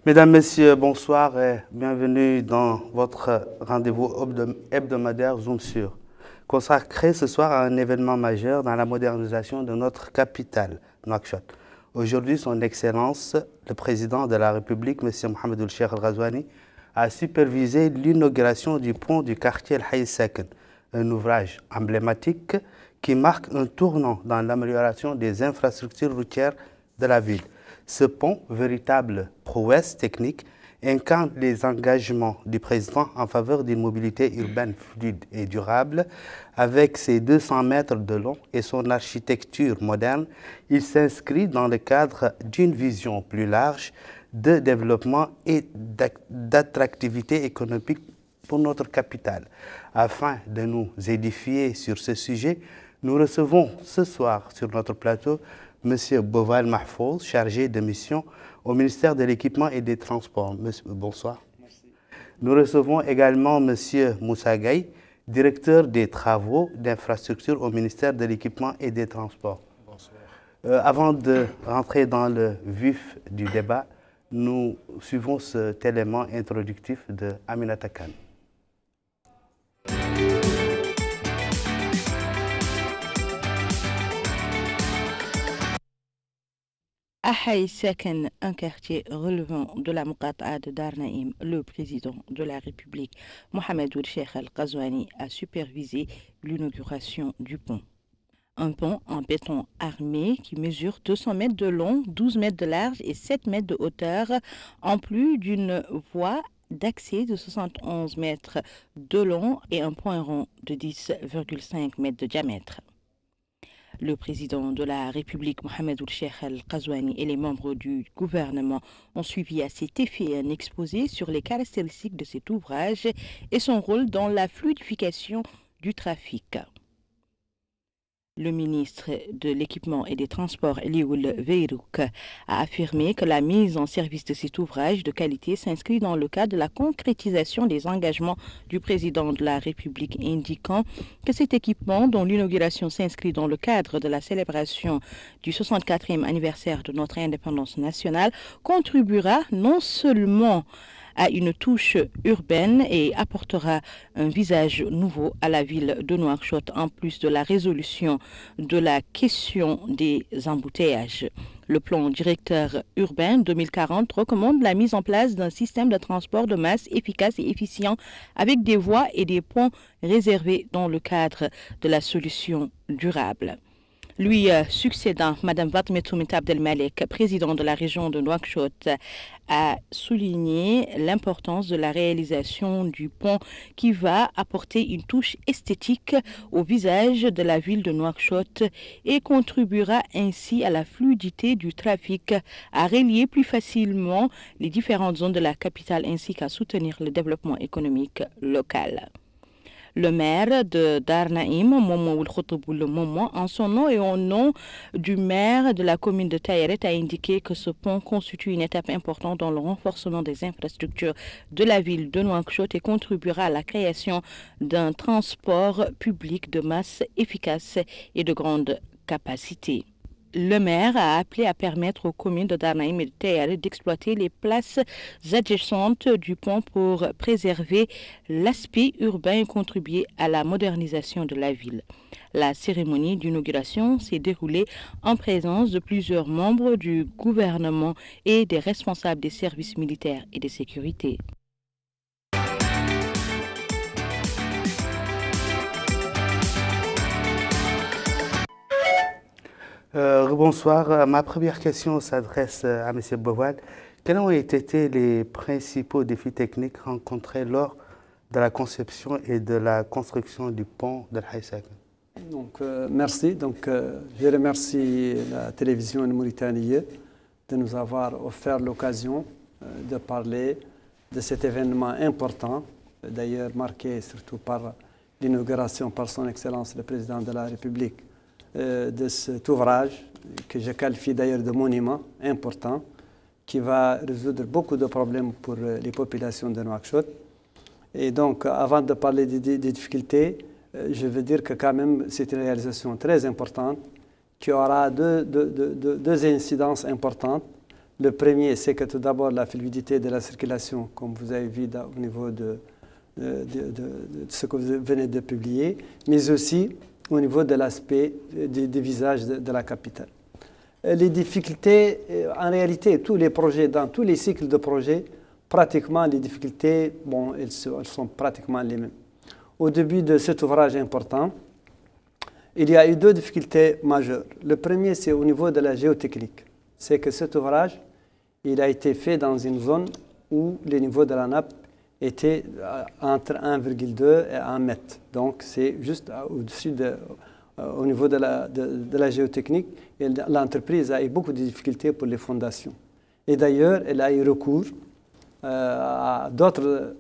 Mesdames, Messieurs, bonsoir et bienvenue dans votre rendez-vous hebdomadaire Zoom sur, consacré ce soir à un événement majeur dans la modernisation de notre capitale, Nouakchott. Aujourd'hui, Son Excellence, le Président de la République, M. Mohamed Ould-Cheikh El Ghazouani, a supervisé l'inauguration du pont du quartier El Haï Saken, un ouvrage emblématique qui marque un tournant dans l'amélioration des infrastructures routières de la ville. Ce pont, véritable prouesse technique, incarne les engagements du président en faveur d'une mobilité urbaine fluide et durable. Avec ses 200 mètres de long et son architecture moderne, il s'inscrit dans le cadre d'une vision plus large de développement et d'attractivité économique pour notre capitale. Afin de nous édifier sur ce sujet, nous recevons ce soir sur notre plateau Monsieur Boval Mahfouz, chargé de mission au ministère de l'Équipement et des Transports. Bonsoir. Merci. Nous recevons également Monsieur Moussa Gaye, directeur des travaux d'infrastructure au ministère de l'Équipement et des Transports. Bonsoir. Avant de rentrer dans le vif du débat, nous suivons cet élément introductif de Aminata Kane. Haï Saken, un quartier relevant de la Muqata'a de Dar Naïm, le président de la République, Mohamed Ould-Cheikh El Ghazouani, a supervisé l'inauguration du pont. Un pont en béton armé qui mesure 200 mètres de long, 12 mètres de large et 7 mètres de hauteur, en plus d'une voie d'accès de 71 mètres de long et un point rond de 10,5 mètres de diamètre. Le président de la République, Mohamed Ould-Cheikh El Ghazouani, et les membres du gouvernement ont suivi à cet effet un exposé sur les caractéristiques de cet ouvrage et son rôle dans la fluidification du trafic. Le ministre de l'Équipement et des Transports, Lioul Veyrouk, a affirmé que la mise en service de cet ouvrage de qualité s'inscrit dans le cadre de la concrétisation des engagements du président de la République, indiquant que cet équipement, dont l'inauguration s'inscrit dans le cadre de la célébration du 64e anniversaire de notre indépendance nationale, contribuera non seulement à une touche urbaine et apportera un visage nouveau à la ville de Nouakchott, en plus de la résolution de la question des embouteillages. Le plan directeur urbain 2040 recommande la mise en place d'un système de transport de masse efficace et efficient avec des voies et des ponts réservés dans le cadre de la solution durable. Lui succédant, Mme Fatmetoumit Abdelmalek, président de la région de Nouakchott, a souligné l'importance de la réalisation du pont qui va apporter une touche esthétique au visage de la ville de Nouakchott et contribuera ainsi à la fluidité du trafic, à relier plus facilement les différentes zones de la capitale ainsi qu'à soutenir le développement économique local. Le maire de Dar Naïm, Momo Ould Khotoboul Momo, en son nom et au nom du maire de la commune de Taïret, a indiqué que ce pont constitue une étape importante dans le renforcement des infrastructures de la ville de Nouakchott et contribuera à la création d'un transport public de masse efficace et de grande capacité. Le maire a appelé à permettre aux communes de Dar Naïm et de Taïret d'exploiter les places adjacentes du pont pour préserver l'aspect urbain et contribuer à la modernisation de la ville. La cérémonie d'inauguration s'est déroulée en présence de plusieurs membres du gouvernement et des responsables des services militaires et de sécurité. Bonsoir. Ma première question s'adresse à M. Boval. Quels ont été les principaux défis techniques rencontrés lors de la conception et de la construction du pont de l'Haï Saken? Merci. Je remercie la télévision mauritanienne de nous avoir offert l'occasion de parler de cet événement important, d'ailleurs marqué surtout par l'inauguration par son Excellence le Président de la République de cet ouvrage que je qualifie d'ailleurs de monument important qui va résoudre beaucoup de problèmes pour les populations de Nouakchott. Et donc, avant de parler des difficultés, je veux dire que quand même c'est une réalisation très importante qui aura deux incidences importantes. Le premier, c'est que tout d'abord la fluidité de la circulation, comme vous avez vu au niveau de ce que vous venez de publier, mais aussi au niveau de l'aspect du visage de la capitale. Les difficultés, en réalité, tous les projets, dans tous les cycles de projets, pratiquement les difficultés, bon, elles sont pratiquement les mêmes. Au début de cet ouvrage important, il y a eu deux difficultés majeures. Le premier, c'est au niveau de la géotechnique. C'est que cet ouvrage, il a été fait dans une zone où le niveau de la nappe était entre 1,2 et 1 mètre. Donc, c'est juste au-dessus au niveau de la géotechnique. Et l'entreprise a eu beaucoup de difficultés pour les fondations. Et d'ailleurs, elle a eu recours à d'autres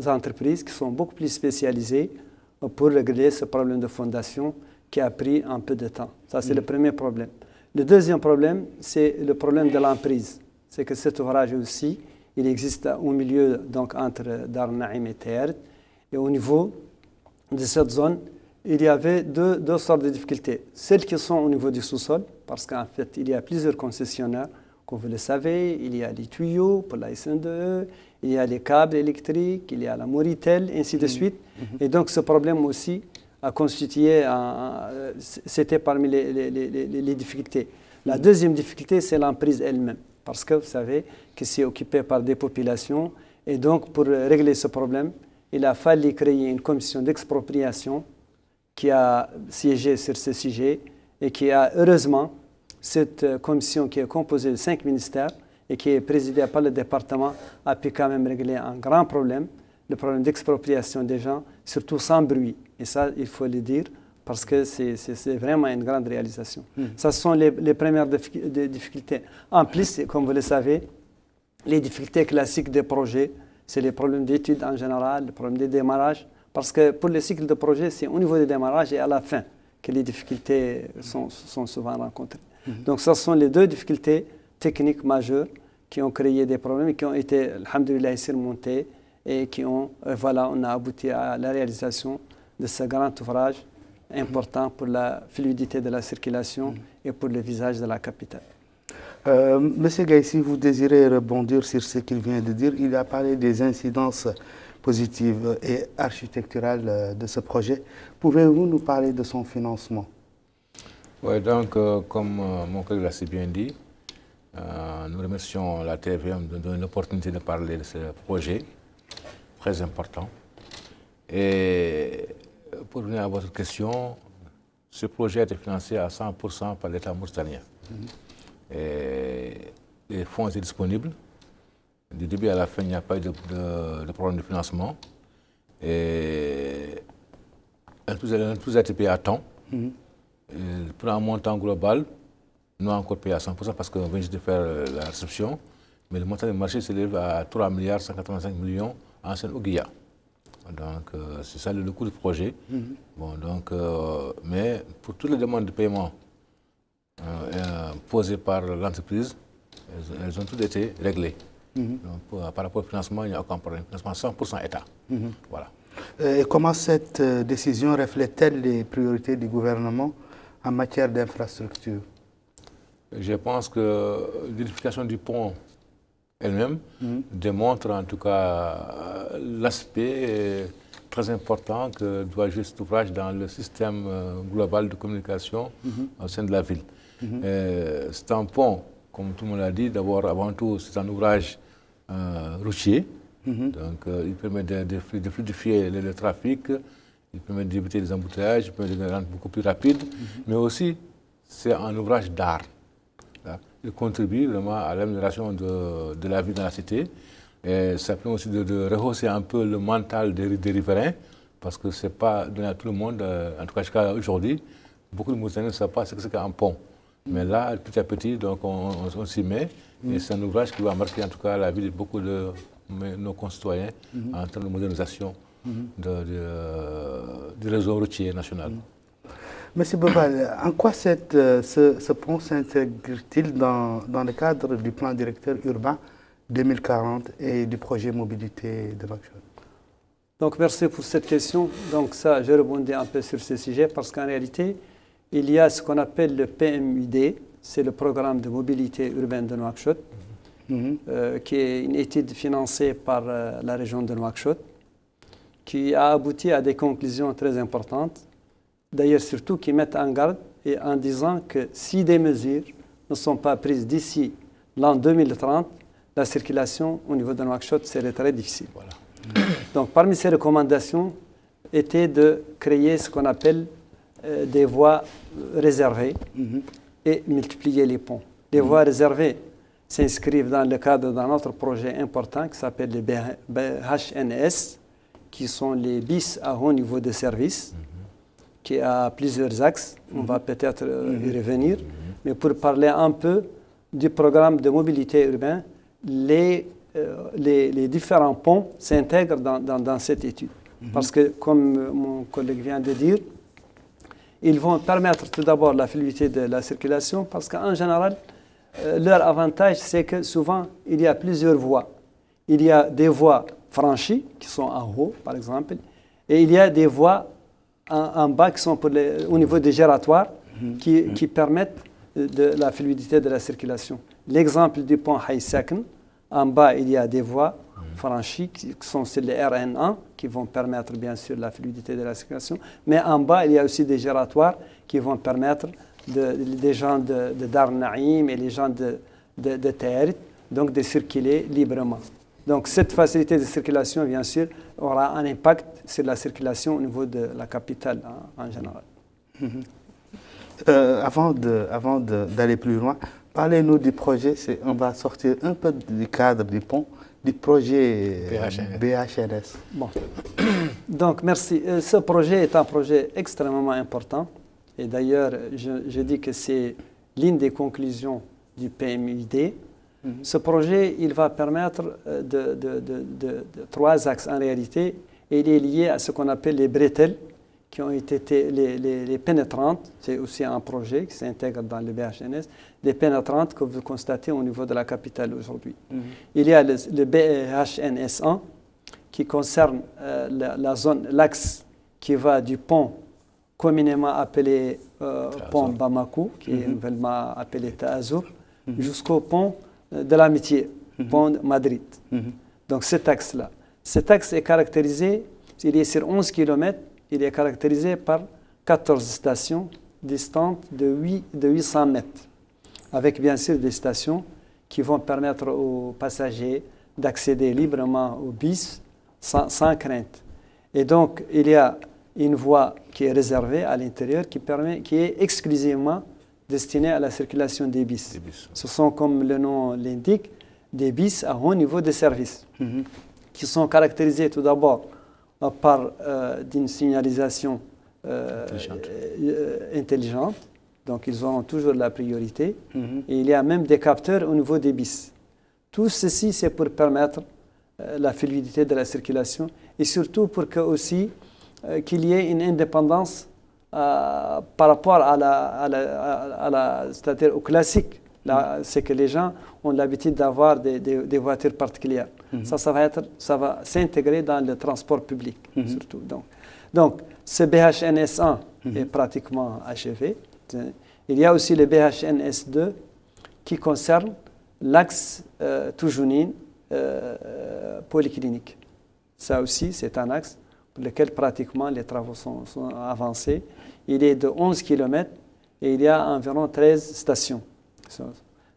entreprises qui sont beaucoup plus spécialisées pour régler ce problème de fondation qui a pris un peu de temps. Ça, c'est le premier problème. Le deuxième problème, c'est le problème de l'emprise. C'est que cet ouvrage aussi, il existe au milieu, donc entre Dar Naïm et Taïrt. Et au niveau de cette zone, il y avait deux sortes de difficultés. Celles qui sont au niveau du sous-sol, parce qu'en fait, il y a plusieurs concessionnaires. Comme vous le savez, il y a les tuyaux pour la SN2E, il y a les câbles électriques, il y a la Moritel, ainsi de suite. Et donc, ce problème aussi a constitué, c'était parmi les difficultés. La deuxième difficulté, c'est l'emprise elle-même. Parce que vous savez que c'est occupé par des populations. Et donc, pour régler ce problème, il a fallu créer une commission d'expropriation qui a siégé sur ce sujet et qui a, heureusement, cette commission qui est composée de 5 ministères et qui est présidée par le département a pu quand même régler un grand problème, le problème d'expropriation des gens, surtout sans bruit. Et ça, il faut le dire, parce que c'est vraiment une grande réalisation. Ça, ce sont les premières difficultés. En plus, comme vous le savez, les difficultés classiques des projets, c'est les problèmes d'études en général, les problèmes de démarrage, parce que pour les cycles de projet, c'est au niveau du démarrage et à la fin que les difficultés sont souvent rencontrées. Donc, ce sont les deux difficultés techniques majeures qui ont créé des problèmes et qui ont été, alhamdoulilah, surmontées et qui ont, voilà, on a abouti à la réalisation de ce grand ouvrage important pour la fluidité de la circulation et pour le visage de la capitale. Monsieur Gaye, si vous désirez rebondir sur ce qu'il vient de dire, il a parlé des incidences positives et architecturales de ce projet. Pouvez-vous nous parler de son financement? Oui, donc, comme mon collègue l'a si bien dit, nous remercions la TVM de donner l'opportunité de parler de ce projet très important. Et pour revenir à votre question, ce projet a été financé à 100% par l'État mauritanien. Et les fonds étaient disponibles. Du début à la fin, il n'y a pas eu de problème de financement. Et tout a été payé à temps. Pour un montant global, nous avons encore payé à 100% parce qu'on vient juste de faire la réception. Mais le montant du marché s'élève à 3 milliards 185 millions en Seine-Ouguiya. Donc, c'est ça le coût du projet. Bon, donc, mais pour toutes les demandes de paiement posées par l'entreprise, elles ont toutes été réglées. Donc, par rapport au financement, il n'y a aucun problème. Financement 100% État. Voilà. Et comment cette décision reflète-t-elle les priorités du gouvernement en matière d'infrastructure? Je pense que l'édification du pont elle-même démontre en tout cas l'aspect très important que doit jouer cet ouvrage dans le système global de communication au sein de la ville. C'est un pont, comme tout le monde l'a dit, d'abord, avant tout, c'est un ouvrage routier. Donc, il permet de fluidifier le trafic, il permet d'éviter les embouteillages, il permet de le rendre beaucoup plus rapide, mais aussi, c'est un ouvrage d'art. Il contribue vraiment à l'amélioration de la vie dans la cité. Et ça permet aussi de rehausser un peu le mental des riverains, parce que ce n'est pas donné à tout le monde, en tout cas jusqu'à aujourd'hui, beaucoup de Mauritaniens ne savent pas ce que c'est qu'un pont. Mais là, petit à petit, donc, on s'y met, et c'est un ouvrage qui va marquer en tout cas la vie de beaucoup de nos concitoyens en termes de modernisation du réseau routier national. Monsieur Bobal, en quoi ce pont s'intègre-t-il dans le cadre du plan directeur urbain 2040 et du projet mobilité de Nouakchott? Donc, merci pour cette question. Donc, ça, je rebondis un peu sur ce sujet parce qu'en réalité, il y a ce qu'on appelle le PMUD, c'est le programme de mobilité urbaine de Nouakchott, qui est une étude financée par la région de Nouakchott, qui a abouti à des conclusions très importantes, d'ailleurs surtout qui mettent en garde et en disant que si des mesures ne sont pas prises d'ici l'an 2030, la circulation au niveau de Nouakchott serait très difficile. Voilà. Donc parmi ces recommandations était de créer ce qu'on appelle des voies réservées et multiplier les ponts. Les voies réservées s'inscrivent dans le cadre d'un autre projet important qui s'appelle les BHNS, qui sont les bis à haut niveau de service, qui a plusieurs axes. On va peut-être y revenir. Mais pour parler un peu du programme de mobilité urbaine, les différents ponts s'intègrent dans cette étude. Parce que, comme mon collègue vient de dire, ils vont permettre tout d'abord la fluidité de la circulation, parce qu'en général, leur avantage, c'est que souvent, il y a plusieurs voies. Il y a des voies franchies, qui sont en haut, par exemple, et il y a des voies en bas qui sont au niveau des giratoires, qui permettent de la fluidité de la circulation. L'exemple du pont Haï Saken, en bas, il y a des voies franchies qui sont sur les RN1, qui vont permettre bien sûr la fluidité de la circulation, mais en bas, il y a aussi des giratoires qui vont permettre des gens de Dar Naïm et les gens de Taïrit, donc de circuler librement. Donc cette facilité de circulation, bien sûr, aura un impact sur la circulation au niveau de la capitale en général. Avant d'aller plus loin, parlez-nous du projet. On va sortir un peu du cadre du pont, du projet BHNS. Bon. Donc merci. Ce projet est un projet extrêmement important. Et d'ailleurs, je dis que c'est l'une des conclusions du PMUD. Ce projet, il va permettre de trois axes en réalité. Et il est lié à ce qu'on appelle les bretelles, qui ont été les pénétrantes. C'est aussi un projet qui s'intègre dans le BHNS. Les pénétrantes que vous constatez au niveau de la capitale aujourd'hui. Il y a le BHNS1 qui concerne l'axe qui va du pont communément appelé pont Bamako, qui est nouvellement appelé Taazour, jusqu'au pont de l'Amitié, pont Madrid. Donc cet axe-là. Cet axe est caractérisé, il est sur 11 km, il est caractérisé par 14 stations distantes de 800 mètres, avec bien sûr des stations qui vont permettre aux passagers d'accéder librement au bis sans crainte. Et donc, il y a une voie qui est réservée à l'intérieur qui est exclusivement destinée à la circulation des bis. Ce sont, comme le nom l'indique, des bis à haut niveau de service, qui sont caractérisés tout d'abord par une signalisation intelligente. Donc, ils auront toujours la priorité. Et il y a même des capteurs au niveau des bis. Tout ceci, c'est pour permettre la fluidité de la circulation et surtout pour que aussi qu'il y ait une indépendance par rapport c'est-à-dire au classique. C'est que les gens ont l'habitude d'avoir des voitures particulières. Ça va s'intégrer dans le transport public, surtout. Donc, ce BHNS1 est pratiquement achevé. Il y a aussi le BHNS2 qui concerne l'axe Toujounine polyclinique. Ça aussi, c'est un axe pour lequel pratiquement les travaux sont avancés. Il est de 11 km et il y a environ 13 stations.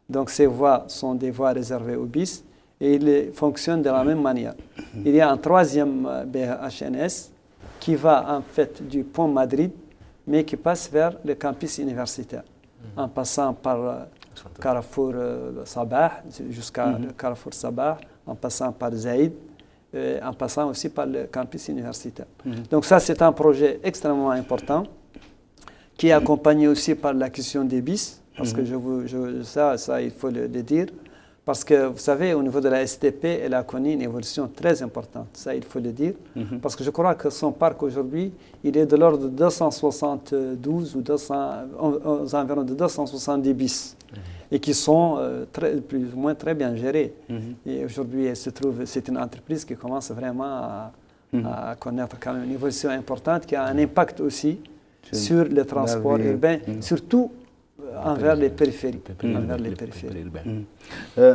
Donc ces voies sont des voies réservées aux bis et ils fonctionnent de la même manière. Il y a un troisième BHNS qui va en fait du pont Madrid, mais qui passe vers le campus universitaire, en passant par Carrefour Sabah, jusqu'à le Carrefour Sabah, en passant par Zaïd, en passant aussi par le campus universitaire. Donc ça, c'est un projet extrêmement important, qui est accompagné aussi par l'acquisition des bis, parce que ça, il faut le dire, parce que vous savez, au niveau de la STP, elle a connu une évolution très importante, ça il faut le dire, parce que je crois que son parc aujourd'hui, il est de l'ordre de 272 ou aux environs de 270 bis, et qui sont plus ou moins très bien gérés. Et aujourd'hui, c'est une entreprise qui commence vraiment à connaître quand même une évolution importante, qui a un impact aussi sur le transport urbain, surtout envers les périphéries.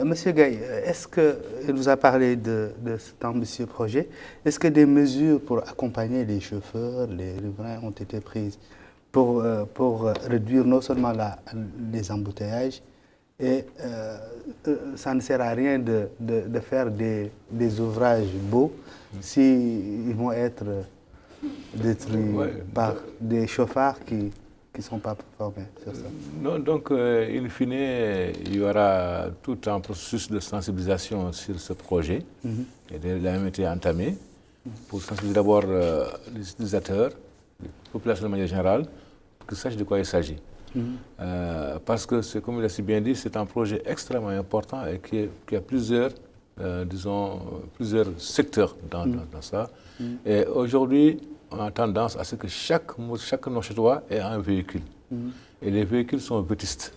Monsieur Gaye, est-ce qu'il nous a parlé de cet ambitieux projet? Est-ce que des mesures pour accompagner les chauffeurs, les riverains ont été prises pour réduire non seulement les embouteillages, et ça ne sert à rien de faire des ouvrages beaux s'ils vont être détruits par des chauffards qui ne sont pas formés sur ça. Non, donc, in fine, il y aura tout un processus de sensibilisation sur ce projet. Il a même été entamé pour sensibiliser d'abord les utilisateurs, les populations de manière générale, pour qu'ils sachent de quoi il s'agit. Parce que, comme il a si bien dit, c'est un projet extrêmement important et qui a plusieurs, plusieurs secteurs dans ça. Et aujourd'hui, on a tendance à ce que chaque Nochétois ait un véhicule. Et les véhicules sont vétustes.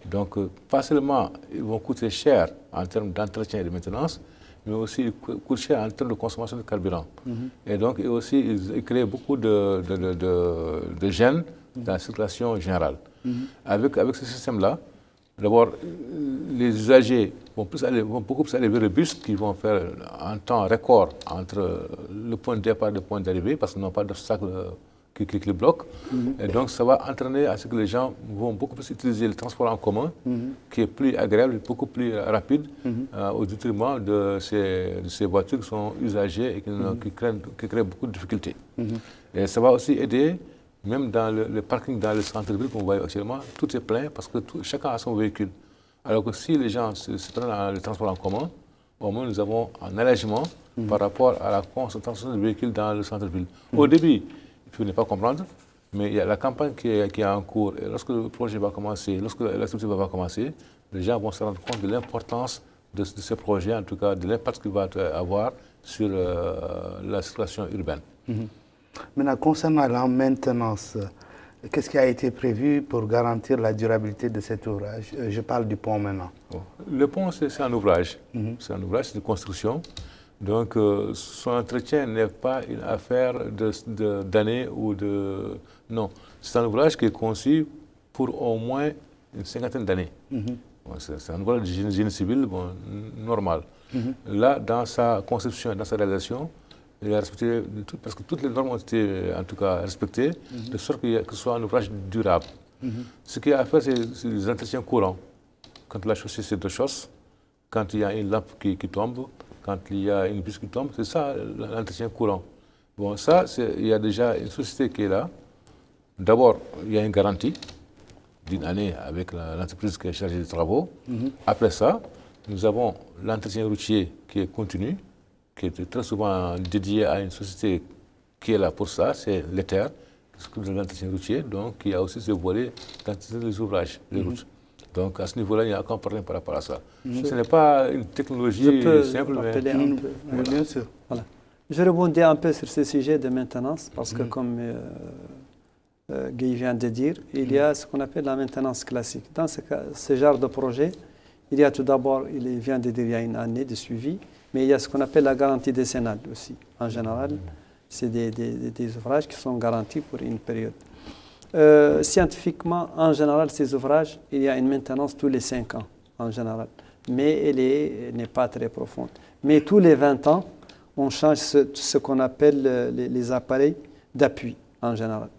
Donc, pas seulement ils vont coûter cher en termes d'entretien et de maintenance, mais aussi ils coûtent cher en termes de consommation de carburant. Et donc, ils créent beaucoup de gêne dans la circulation générale. Avec ce système-là, d'abord, les usagers vont beaucoup plus aller vers le bus qui vont faire un temps record entre le point de départ et le point d'arrivée parce qu'ils n'ont pas d'obstacle qui les bloque. Et donc, ça va entraîner à ce que les gens vont beaucoup plus utiliser le transport en commun, qui est plus agréable, beaucoup plus rapide, au détriment de ces voitures qui sont usagées et qui créent beaucoup de difficultés. Et ça va aussi aider. Même dans le parking dans le centre-ville qu'on voit actuellement, tout est plein parce que chacun a son véhicule. Alors que si les gens se prennent le transport en commun, au moins nous avons un allègement par rapport à la concentration de véhicules dans le centre-ville. Au début, il ne faut pas comprendre, mais il y a la campagne qui est en cours. Et lorsque le projet va commencer, lorsque l'activité va commencer, les gens vont se rendre compte de l'importance de ce projet, en tout cas de l'impact qu'il va avoir sur la circulation urbaine. Maintenant, concernant la maintenance, qu'est-ce qui a été prévu pour garantir la durabilité de cet ouvrage? Je parle du pont maintenant. Le pont, c'est un ouvrage. C'est un ouvrage, c'est une construction. Donc, son entretien n'est pas une affaire d'années ou de... Non, c'est un ouvrage qui est conçu pour au moins une cinquantaine d'années. C'est un ouvrage de génie civil normal. Là, dans sa conception et dans sa réalisation, il a respecté parce que toutes les normes ont été en tout cas respectées, de sorte que ce soit un ouvrage durable. Ce qu'il y a à faire, c'est des entretiens courants. Quand la chaussée c'est de chausse, quand il y a une lampe qui tombe, quand il y a une bus qui tombe, c'est ça l'entretien courant. Bon, ça, il y a déjà une société qui est là. D'abord, il y a une garantie d'une année avec l'entreprise qui est chargée des travaux. Après ça, nous avons l'entretien routier qui est continu, qui est très souvent dédié à une société qui est là pour ça, c'est l'ETER, l'entretien routier, donc il y a aussi ce volet d'entretien des ouvrages, des routes. Donc à ce niveau-là, il n'y a aucun problème par rapport à ça. Ce n'est pas une technologie simple, mais... Bien sûr. Voilà. Je rebondis un peu sur ce sujet de maintenance, parce que comme Guy vient de dire, il y a ce qu'on appelle la maintenance classique. Dans ce genre de projet, il y a tout d'abord, il vient de dire, il y a une année de suivi, mais il y a ce qu'on appelle la garantie décennale aussi. En général, c'est des ouvrages qui sont garantis pour une période. Scientifiquement, en général, ces ouvrages, il y a une maintenance tous les 5 ans, en général. Mais elle n'est pas très profonde. Mais tous les 20 ans, on change ce qu'on appelle les appareils d'appui, en général.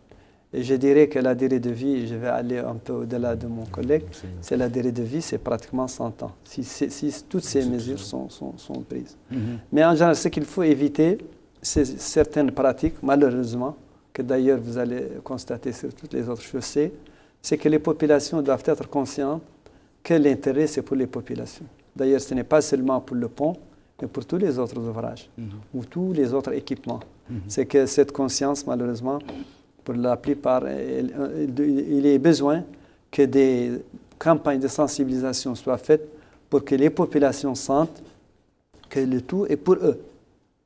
Et je dirais que la durée de vie, je vais aller un peu au-delà de mon collègue, c'est la durée de vie, c'est pratiquement 100 ans, si toutes ces mesures sont prises. Mais en général, ce qu'il faut éviter, c'est certaines pratiques, malheureusement, que d'ailleurs vous allez constater sur toutes les autres chaussées, c'est que les populations doivent être conscientes que l'intérêt, c'est pour les populations. D'ailleurs, ce n'est pas seulement pour le pont, mais pour tous les autres ouvrages ou tous les autres équipements. C'est que cette conscience, malheureusement, pour la plupart, il est besoin que des campagnes de sensibilisation soient faites pour que les populations sentent que le tout est pour eux.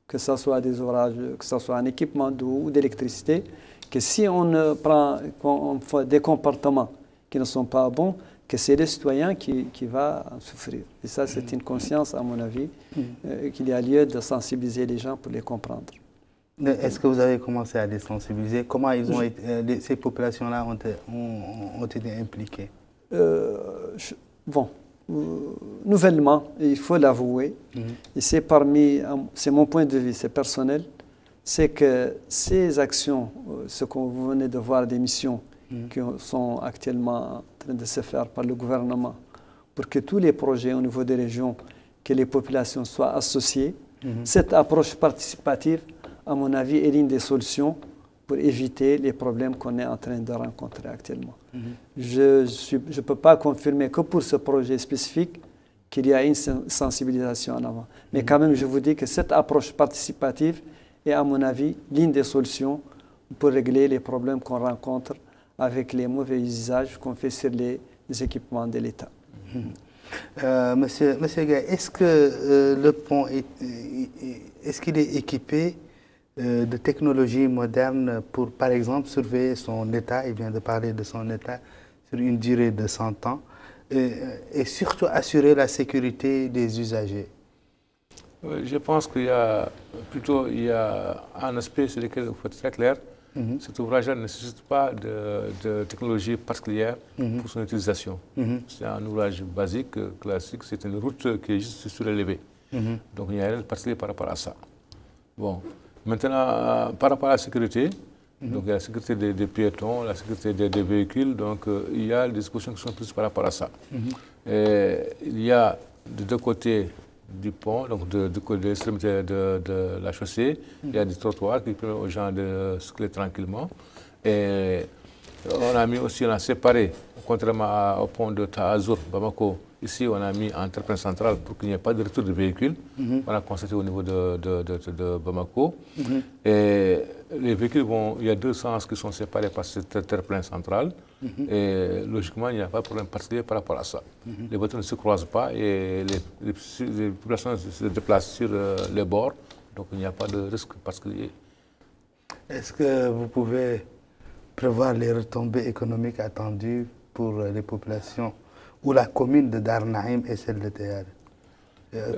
Que ce soit des ouvrages, que ce soit un équipement d'eau ou d'électricité, que si on fait des comportements qui ne sont pas bons, que c'est le citoyen qui va en souffrir. Et ça, c'est une conscience, à mon avis, qu'il y a lieu de sensibiliser les gens pour les comprendre. Est-ce que vous avez commencé à les sensibiliser? Comment ces populations-là ont été impliquées? Bon, nouvellement, il faut l'avouer, et c'est mon point de vue, c'est personnel, c'est que ces actions, ce que vous venez de voir, des missions qui sont actuellement en train de se faire par le gouvernement, pour que tous les projets au niveau des régions, que les populations soient associées, cette approche participative, à mon avis, est l'une des solutions pour éviter les problèmes qu'on est en train de rencontrer actuellement. Je ne peux pas confirmer que pour ce projet spécifique qu'il y a une sensibilisation en avant. Mais quand même, je vous dis que cette approche participative est, à mon avis, l'une des solutions pour régler les problèmes qu'on rencontre avec les mauvais usages qu'on fait sur les équipements de l'État. Monsieur Gaye, est-ce que le pont est-ce qu'il est équipé de technologies modernes pour, par exemple, surveiller son état? Il vient de parler de son état sur une durée de 100 ans et surtout assurer la sécurité des usagers. Je pense qu'il y a un aspect sur lequel il faut être très clair. Cet ouvrage ne nécessite pas de technologie particulière pour son utilisation. C'est un ouvrage basique, classique, c'est une route qui est juste surélevée. Donc il n'y a rien de particulier par rapport à ça. Bon. Maintenant, par rapport à la sécurité, donc il y a la sécurité des piétons, la sécurité des véhicules, donc il y a des dispositions qui sont prises par rapport à ça. Il y a de deux côtés du pont, donc de l'extrémité de la chaussée, il y a des trottoirs qui permettent aux gens de circuler tranquillement. Et on a séparé, contrairement au pont de Taazour, Bamako, ici on a mis un terre-plein central pour qu'il n'y ait pas de retour de véhicules. On a constaté au niveau de Bamako. Et les véhicules il y a deux sens qui sont séparés par ce terre-plein central. Et logiquement, il n'y a pas de problème particulier par rapport à ça. Les voitures ne se croisent pas et les populations se déplacent sur les bords. Donc il n'y a pas de risque particulier. Est-ce que vous pouvez prévoir les retombées économiques attendues pour les populations où la commune de Dar Naïm et celle de Théâtre?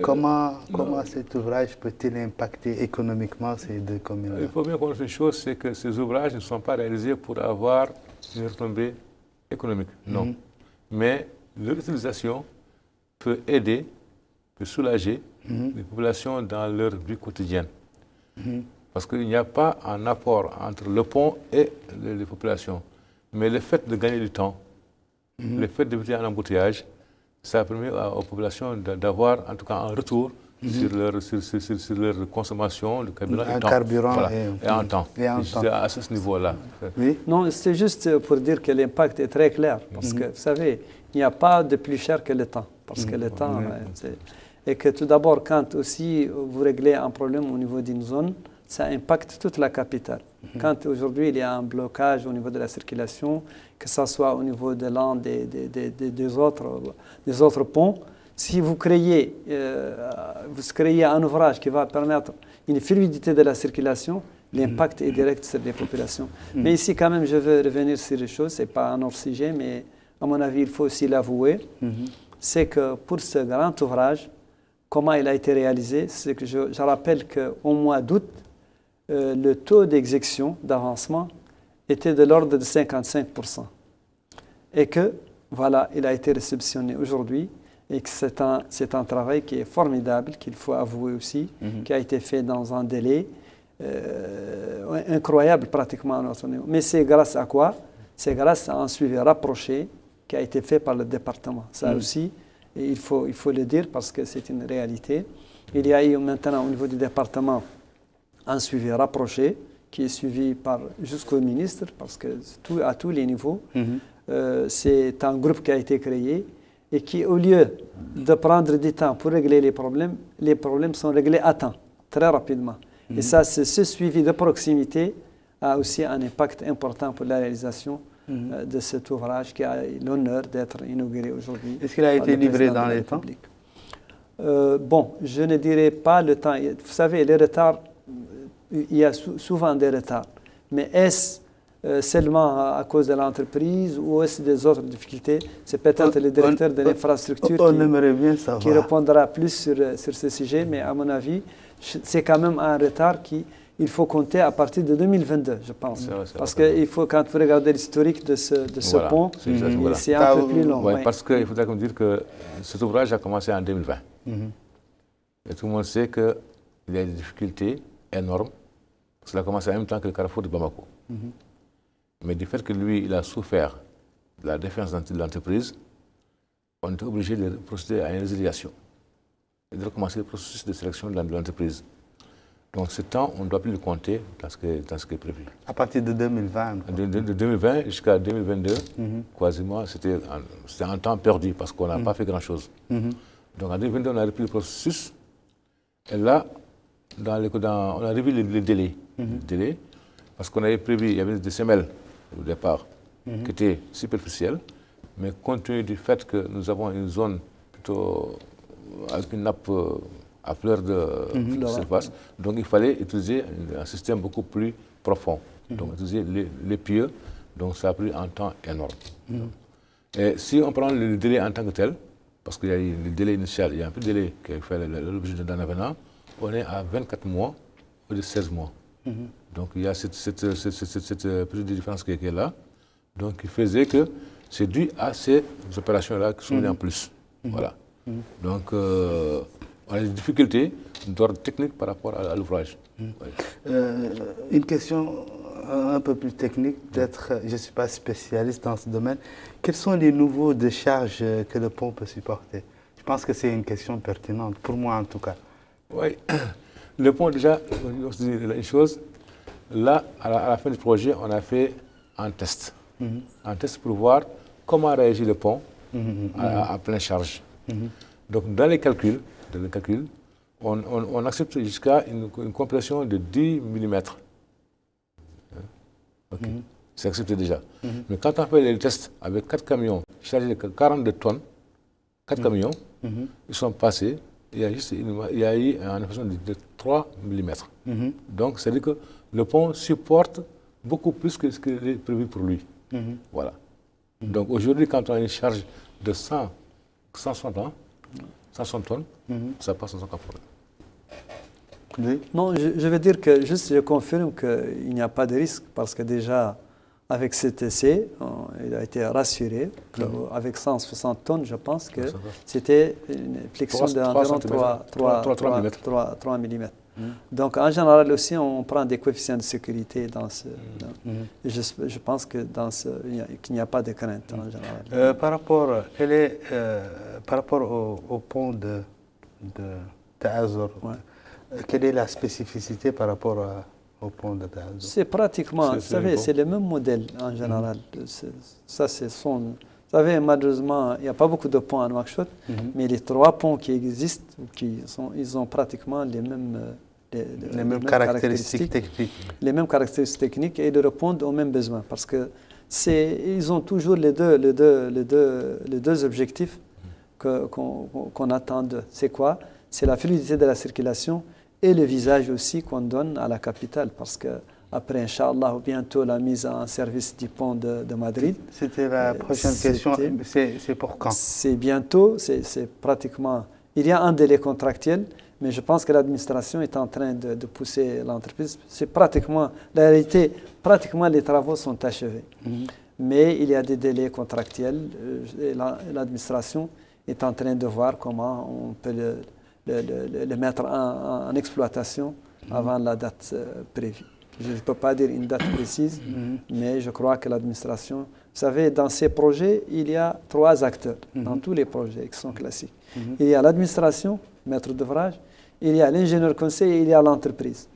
Comment cet ouvrage peut-il impacter économiquement ces deux communes? Il faut bien comprendre une chose, c'est que ces ouvrages ne sont pas réalisés pour avoir une retombée économique, non. Mais leur utilisation peut aider, peut soulager les populations dans leur vie quotidienne. Parce qu'il n'y a pas un apport entre le pont et les populations. Mais le fait de gagner du temps, le fait d'éviter un embouteillage, ça permet aux populations d'avoir en tout cas un retour sur leur consommation de carburant, et en temps. À ce niveau-là. Oui. Non, c'est juste pour dire que l'impact est très clair. Parce que, vous savez, il n'y a pas de plus cher que le temps. Parce que le temps, et que tout d'abord, quand aussi vous réglez un problème au niveau d'une zone, ça impacte toute la capitale. Quand aujourd'hui il y a un blocage au niveau de la circulation, que ce soit au niveau de l'un des autres ponts, si vous créez un ouvrage qui va permettre une fluidité de la circulation, l'impact est direct sur les populations. Mais ici, quand même, je veux revenir sur les choses, ce n'est pas un autre sujet, mais à mon avis, il faut aussi l'avouer, c'est que pour ce grand ouvrage, comment il a été réalisé, c'est que je rappelle qu'au mois d'août, le taux d'exécution, d'avancement, était de l'ordre de 55%. Et que, voilà, il a été réceptionné aujourd'hui et que c'est un travail qui est formidable, qu'il faut avouer aussi, qui a été fait dans un délai incroyable pratiquement à notre niveau. Mais c'est grâce à quoi? C'est grâce à un suivi rapproché qui a été fait par le département. Ça aussi, il faut le dire parce que c'est une réalité. Il y a eu maintenant au niveau du département un suivi rapproché qui est suivi jusqu'au ministre, parce que à tous les niveaux, c'est un groupe qui a été créé et qui, au lieu de prendre du temps pour régler les problèmes sont réglés à temps, très rapidement. Et ça, ce suivi de proximité a aussi un impact important pour la réalisation de cet ouvrage qui a l'honneur d'être inauguré aujourd'hui. Est-ce qu'il a été livré dans les temps? Bon, je ne dirais pas le temps. Vous savez, les retards, il y a souvent des retards. Mais est-ce seulement à cause de l'entreprise ou est-ce des autres difficultés? C'est peut-être le directeur de l'infrastructure qui répondra plus sur ce sujet, mais à mon avis, c'est quand même un retard qui il faut compter à partir de 2022, je pense. Parce qu'il faut, quand vous regardez l'historique de ce pont, c'est un peu plus long. Ouais, parce qu'il faudrait dire que cet ouvrage a commencé en 2020. Et tout le monde sait qu'il y a des difficultés énormes. Cela a commencé en même temps que le carrefour de Bamako. Mais du fait que lui, il a souffert de la défense de l'entreprise, on était obligé de procéder à une résiliation et de recommencer le processus de sélection de l'entreprise. Donc ce temps, on ne doit plus le compter dans ce qui est prévu. À partir de 2020 De 2020 jusqu'à 2022, quasiment, c'était un temps perdu parce qu'on n'a pas fait grand-chose. Donc en 2022, on a repris le processus. Et là, on a revu les délais. Parce qu'on avait prévu, il y avait des semelles au départ qui étaient superficielles, mais compte tenu du fait que nous avons une zone plutôt avec une nappe à fleur de surface, donc il fallait utiliser un système beaucoup plus profond. Donc utiliser les pieux, donc ça a pris un temps énorme. Et si on prend le délai en tant que tel, parce qu'il y a eu le délai initial, il y a un peu de délai qui a fait l'objet d'un avenant, on est à 24 mois ou de 16 mois. Donc il y a cette petite différence qui est là, donc qui faisait que c'est dû à ces opérations-là qui sont venues en plus. Voilà. Donc on a des difficultés d'ordre technique par rapport à l'ouvrage. Une question un peu plus technique, peut-être je ne suis pas spécialiste dans ce domaine. Quels sont les niveaux de charge que le pont peut supporter? Je pense que c'est une question pertinente, pour moi en tout cas. Oui, le pont déjà, on se dit une chose, là, à la fin du projet, on a fait un test. Un test pour voir comment réagit le pont à pleine charge. Donc dans les calculs, on accepte jusqu'à une compression de 10 mm. C'est accepté déjà. Mais quand on fait les tests avec 4 camions chargés de 42 tonnes, 4 camions, ils sont passés, il y a eu une inflation de 3 mm. Donc c'est-à-dire que le pont supporte beaucoup plus que ce qui est prévu pour lui. Voilà. Donc aujourd'hui, quand on a une charge de 160 tonnes, ça passe sans aucun problème. Non, je veux dire que juste je confirme qu'il n'y a pas de risque parce que déjà avec cet essai, il a été rassuré qu'avec 160 tonnes, je pense que c'était une flexion d'environ 3 mm. Donc en général aussi, on prend des coefficients de sécurité dans ce. Je pense que qu'il n'y a pas de crainte en général. Par rapport au pont de Azor, quelle est la spécificité par rapport au pont de Azor? C'est pratiquement, vous savez, c'est le même modèle en général. Ça, c'est son. Vous savez, malheureusement, il n'y a pas beaucoup de ponts à Nouakchott, mais les 3 ponts qui existent, ils ont pratiquement les mêmes caractéristiques techniques. Les mêmes caractéristiques techniques et ils répondent aux mêmes besoins. Parce qu'ils ont toujours les deux objectifs qu'on attend d'eux. C'est quoi? C'est la fluidité de la circulation et le visage aussi qu'on donne à la capitale. Parce que après, Inch'Allah, bientôt la mise en service du pont de Madrid. C'était la prochaine question. C'est pour quand? C'est bientôt, c'est pratiquement. Il y a un délai contractuel, mais je pense que l'administration est en train de pousser l'entreprise. C'est pratiquement, la réalité, pratiquement les travaux sont achevés. Mais il y a des délais contractuels et l'administration est en train de voir comment on peut le mettre en exploitation avant la date prévue. Je ne peux pas dire une date précise, mais je crois que l'administration... Vous savez, dans ces projets, il y a 3 acteurs, dans tous les projets qui sont classiques. Il y a l'administration, maître d'ouvrage, il y a l'ingénieur conseil et il y a l'entreprise.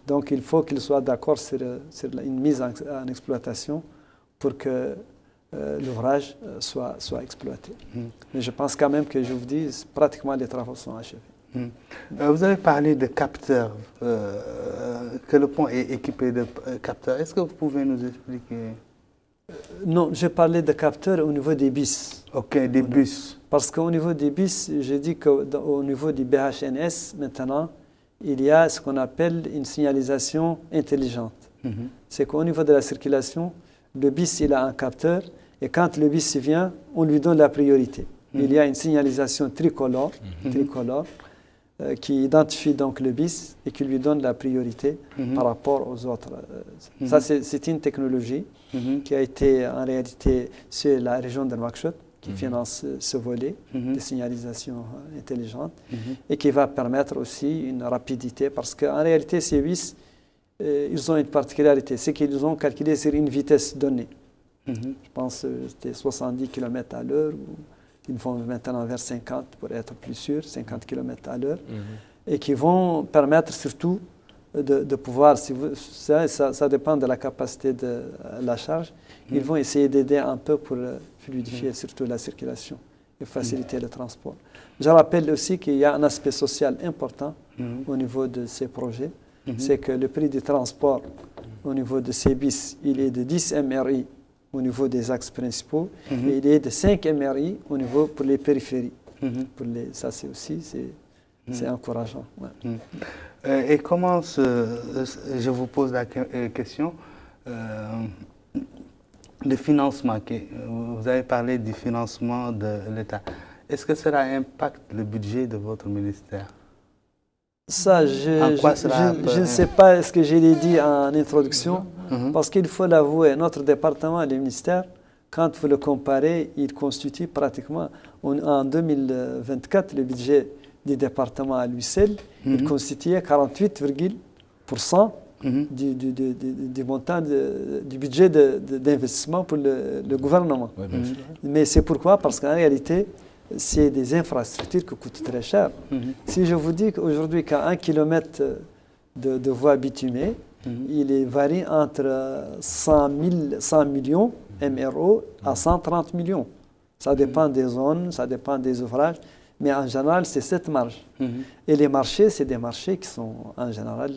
Donc il faut qu'ils soient d'accord sur une mise en exploitation pour que l'ouvrage soit exploité. Mais je pense quand même que, je vous dis, pratiquement les travaux sont achevés. Vous avez parlé de capteurs, que le pont est équipé de capteurs. Est-ce que vous pouvez nous expliquer? Non, j'ai parlé de capteurs au niveau des bus. Ok, des bus. Parce qu'au niveau des bus, j'ai dit qu'au niveau du BHNS, maintenant, il y a ce qu'on appelle une signalisation intelligente. C'est qu'au niveau de la circulation, le bus, il a un capteur, et quand le bus vient, on lui donne la priorité. Il y a une signalisation tricolore, qui identifie donc le bis et qui lui donne la priorité par rapport aux autres. Ça, c'est une technologie qui a été en réalité sur la région de Nouakchott qui finance ce volet de signalisation intelligente et qui va permettre aussi une rapidité parce qu'en réalité, ces bis, ils ont une particularité, c'est qu'ils ont calculé sur une vitesse donnée. Je pense que c'était 70 km à l'heure. Ils vont maintenant vers 50 pour être plus sûr, 50 km à l'heure, et qui vont permettre surtout de pouvoir, ça dépend de la capacité de la charge, ils vont essayer d'aider un peu pour fluidifier surtout la circulation et faciliter le transport. Je rappelle aussi qu'il y a un aspect social important au niveau de ces projets, c'est que le prix du transport au niveau de ces bis, il est de 10 MRI au niveau des axes principaux, et il est de 5 MRI au niveau pour les périphéries. Ça, c'est aussi c'est encourageant. Ouais. Et comment, je vous pose la question, le financement, vous avez parlé du financement de l'État. Est-ce que cela impacte le budget de votre ministère? Ça, je ne sais pas ce que je l'ai dit en introduction, parce qu'il faut l'avouer, notre département, le ministère, quand vous le comparez, il constitue pratiquement, en 2024, le budget du département à lui seul, il constituait 48% du montant du budget d'investissement pour le gouvernement. Mais c'est pourquoi? Parce qu'en réalité, c'est des infrastructures qui coûtent très cher. Si je vous dis qu'aujourd'hui, qu'à 1 km de voie bitumée, il varie entre 100 millions MRO à 130 millions. Ça dépend des zones, ça dépend des ouvrages, mais en général, c'est cette marge. Et les marchés, c'est des marchés qui sont en général,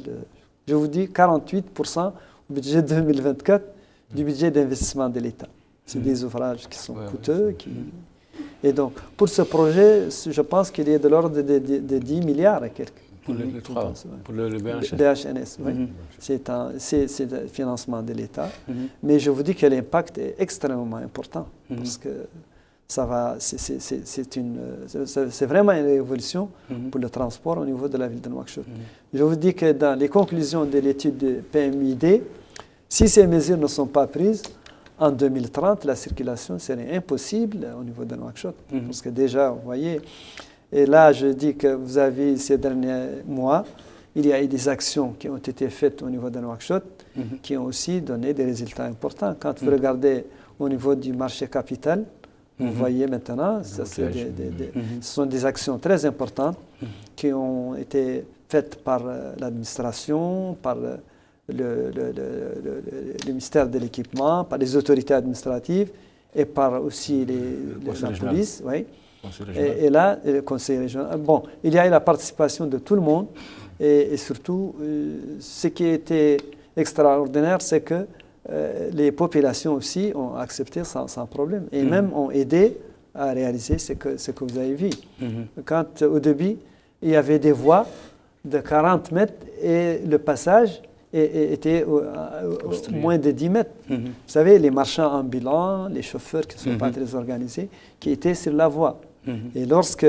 je vous dis, 48% au budget 2024 du budget d'investissement de l'État. C'est des ouvrages qui sont coûteux, Et donc, pour ce projet, je pense qu'il est de l'ordre de 10 milliards et quelques. Pour le BHNS. BHNS, oui. C'est le financement de l'État. Mais je vous dis que l'impact est extrêmement important parce que c'est vraiment une révolution pour le transport au niveau de la ville de Nouakchott. Je vous dis que dans les conclusions de l'étude de PMID, si ces mesures ne sont pas prises, en 2030, la circulation serait impossible au niveau de Nouakchott. Parce que déjà, vous voyez, et là, je dis que vous avez ces derniers mois, il y a eu des actions qui ont été faites au niveau de Nouakchott qui ont aussi donné des résultats importants. Quand vous regardez au niveau du marché capital, vous voyez maintenant, ce sont des actions très importantes qui ont été faites par l'administration, par le ministère de l'équipement, par les autorités administratives et par aussi la police. Oui. Et là, le conseil régional. Bon, il y a eu la participation de tout le monde et surtout, ce qui était extraordinaire, c'est que les populations aussi ont accepté sans problème et même ont aidé à réaliser ce que vous avez vu. Quand au début, il y avait des voies de 40 mètres et le passage était moins de 10 mètres. Vous savez, les marchands ambulants, les chauffeurs qui ne sont pas très organisés, qui étaient sur la voie. Et lorsque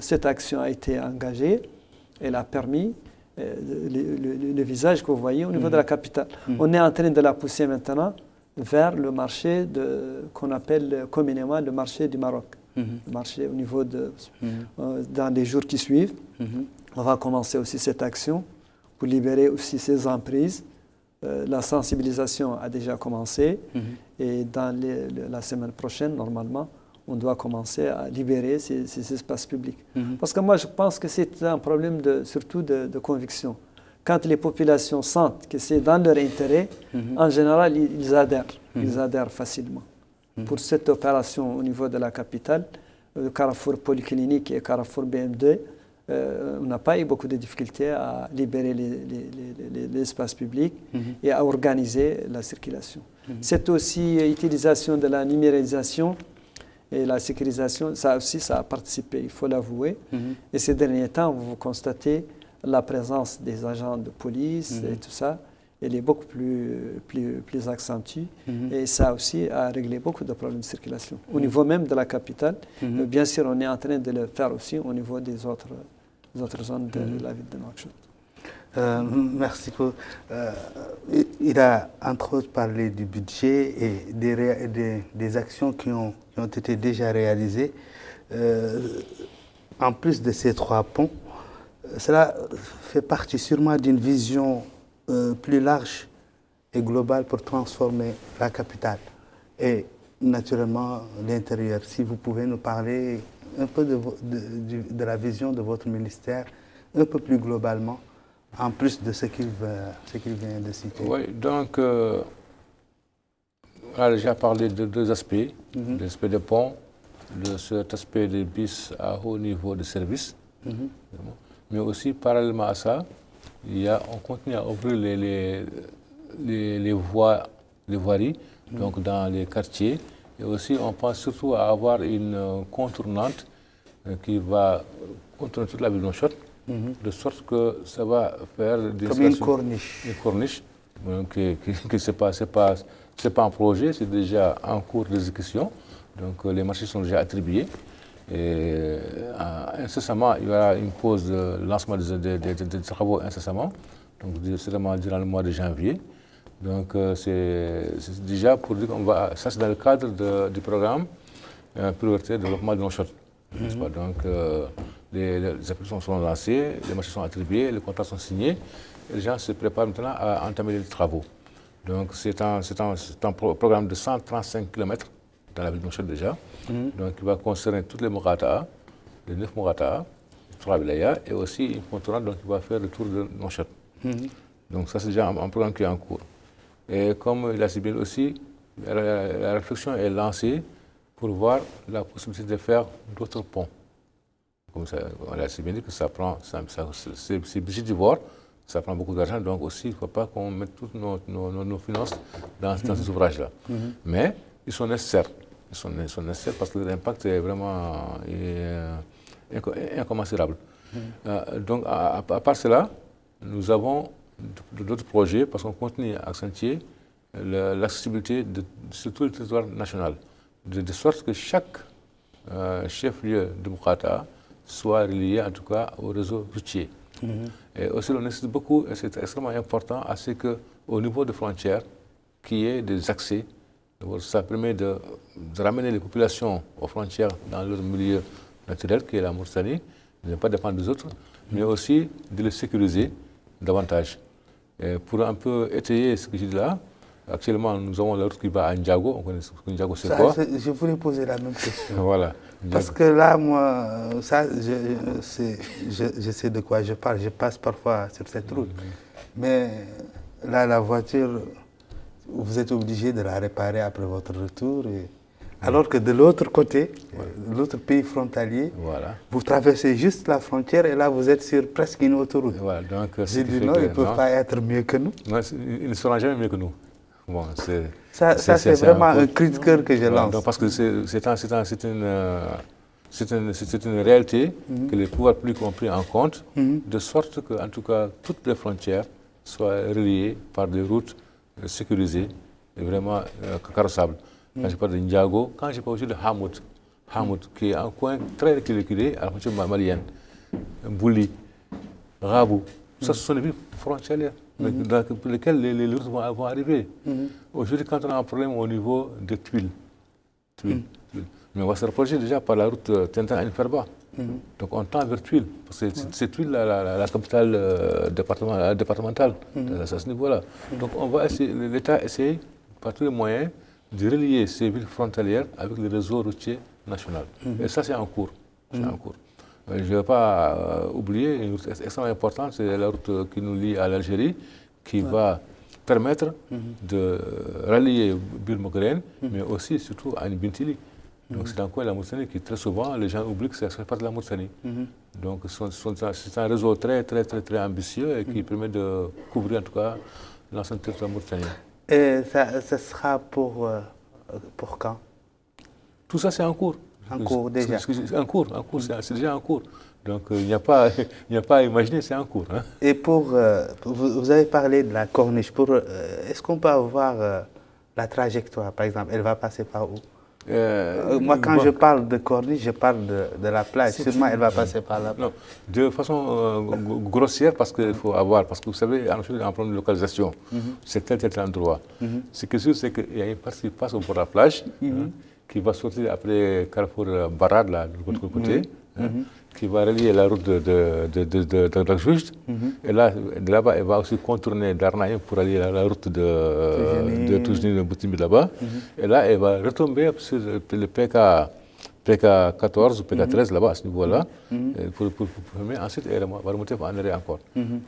cette action a été engagée, elle a permis le visage que vous voyez au niveau de la capitale. On est en train de la pousser maintenant vers le marché qu'on appelle communément le marché du Maroc. Le marché au niveau dans les jours qui suivent, on va commencer aussi cette action pour libérer aussi ces emprises. La sensibilisation a déjà commencé et dans la semaine prochaine, normalement, on doit commencer à libérer ces espaces publics. Parce que moi, je pense que c'est un problème surtout de conviction. Quand les populations sentent que c'est dans leur intérêt, en général, ils adhèrent. Ils adhèrent facilement. Pour cette opération au niveau de la capitale, le carrefour polyclinique et carrefour BM2, on n'a pas eu beaucoup de difficultés à libérer l'espace public et à organiser la circulation. C'est aussi l'utilisation de la numérisation et la sécurisation, ça aussi, ça a participé, il faut l'avouer. Et ces derniers temps, vous constatez la présence des agents de police et tout ça, elle est beaucoup plus accentuée. Et ça aussi a réglé beaucoup de problèmes de circulation. Au niveau même de la capitale, bien sûr, on est en train de le faire aussi au niveau des autres autres zones de la ville de Nouakchott. Merci. Il a entre autres parlé du budget et des actions qui ont été déjà réalisées. En plus de ces 3 ponts, cela fait partie sûrement d'une vision plus large et globale pour transformer la capitale et naturellement l'intérieur. Si vous pouvez nous parler un peu de la vision de votre ministère, un peu plus globalement, en plus de ce qu'il vient de citer. Oui, donc, on a déjà parlé de 2 aspects, l'aspect des ponts, de cet aspect des bus à haut niveau de service, mais aussi parallèlement à ça, on continue à ouvrir les voiries, donc dans les quartiers, et aussi on pense surtout à avoir une contournante qui va contourner toute la ville de Nouakchott, de sorte que ça va faire comme une corniche. Une corniche, donc c'est pas un projet, c'est déjà en cours d'exécution. Donc les marchés sont déjà attribués. Et incessamment, il y aura une pause de lancement des travaux incessamment, donc certainement durant le mois de janvier. Donc c'est déjà pour dire qu'on va, ça c'est dans le cadre du programme prioritaire de développement de Nouakchott. Donc les applications sont lancées, les marchés sont attribués, les contrats sont signés, et les gens se préparent maintenant à entamer les travaux. Donc c'est un programme de 135 km dans la ville de Nouakchott déjà, donc qui va concerner toutes les Mourataa, les 9 Mourataa, 3 wilayas, et aussi une contournante donc qui va faire le tour de Nouakchott. Donc ça c'est déjà un programme qui est en cours. Et comme il a si bien aussi, la réflexion est lancée pour voir la possibilité de faire d'autres ponts. Comme ça, on a si bien dit que c'est budgétivore, ça prend beaucoup d'argent, donc aussi il ne faut pas qu'on mette toutes nos finances dans ces ouvrages-là. Mais ils sont nécessaires. Ils sont nécessaires parce que l'impact est vraiment incommensurable. Donc à part cela, nous avons d'autres projets parce qu'on continue à accentuer l'accessibilité sur tout le territoire national, de sorte que chaque chef-lieu de Moukata soit relié en tout cas au réseau routier. Et aussi on insiste beaucoup, et c'est extrêmement important, à ce qu'au niveau des frontières, qu'il y ait des accès. Ça permet de ramener les populations aux frontières dans leur milieu naturel, qui est la Mauritanie, de ne pas dépendre des autres, mais aussi de les sécuriser davantage. Et pour un peu étayer ce que je dis là, actuellement nous avons la route qui va à Ndiago. On connaît Ndiago, c'est quoi? Je voulais poser la même question. Voilà. Parce que là, moi, ça, je sais de quoi je parle. Je passe parfois sur cette route. Mais là, la voiture, vous êtes obligé de la réparer après votre retour. Alors que de l'autre côté, l'autre pays frontalier, vous traversez juste la frontière et là, vous êtes sur presque une autoroute. Voilà, donc, j'ai dit non, ils ne peuvent pas être mieux que nous. Non, ils ne seront jamais mieux que nous. Bon, ça c'est vraiment un cri de cœur que je lance. Donc, parce que c'est une réalité que les pouvoirs publics ont pris en compte, de sorte que, en tout cas, toutes les frontières soient reliées par des routes sécurisées et vraiment carrossables. Quand je parle de Ndiago, quand je parle aussi de Hamoud, qui est un coin très reculé à la frontière malienne, Bouli, Rabou, ça ce sont des villes frontalières dans lesquelles les routes vont arriver. Aujourd'hui, quand on a un problème au niveau de Tuiles, mais on va se rapprocher déjà par la route Tintin-Ferba. Donc on tend vers Tuiles, parce que c'est Tuiles la capitale départementale à ce niveau-là. Donc on va essayer, l'État essaye par tous les moyens de relier ces villes frontalières avec le réseau routier national. Et ça, c'est en cours. Je ne vais pas oublier une route extrêmement importante, c'est la route qui nous lie à l'Algérie, qui va permettre de rallier Birmokren, mais aussi, surtout, à Bintili. Donc c'est un coin de la Mauritanie qui, très souvent, les gens oublient que ça fait partie de la Mauritanie. Donc c'est un réseau très ambitieux et qui permet de couvrir, en tout cas, l'ensemble du territoire mauritanien. Et ça sera pour quand? Tout ça, c'est en cours. En cours déjà. En cours, c'est déjà en cours. Donc il n'y a pas à imaginer, c'est en cours. Hein. Et vous avez parlé de la corniche. Est-ce qu'on peut avoir la trajectoire, par exemple? Elle va passer par où? Moi, quand je parle de corniche, je parle de la plage. Sûrement, elle va passer par là. Non, de façon grossière, parce qu'il faut avoir, parce que vous savez, en problème de localisation, c'est tel endroit. Ce qui est sûr, c'est qu'il y a une partie qui passe au bord de la plage, qui va sortir après Carrefour Barad, là, de l'autre côté, qui va relier la route de Rajouj. Et là, de là-bas, elle va aussi contourner Darnaïm pour aller à la route de Toujini, de Boutimi là-bas. Et là, elle va retomber sur le PK14 ou PK13 là-bas, à ce niveau-là, pour fermer. Ensuite, elle va remonter en arrière encore.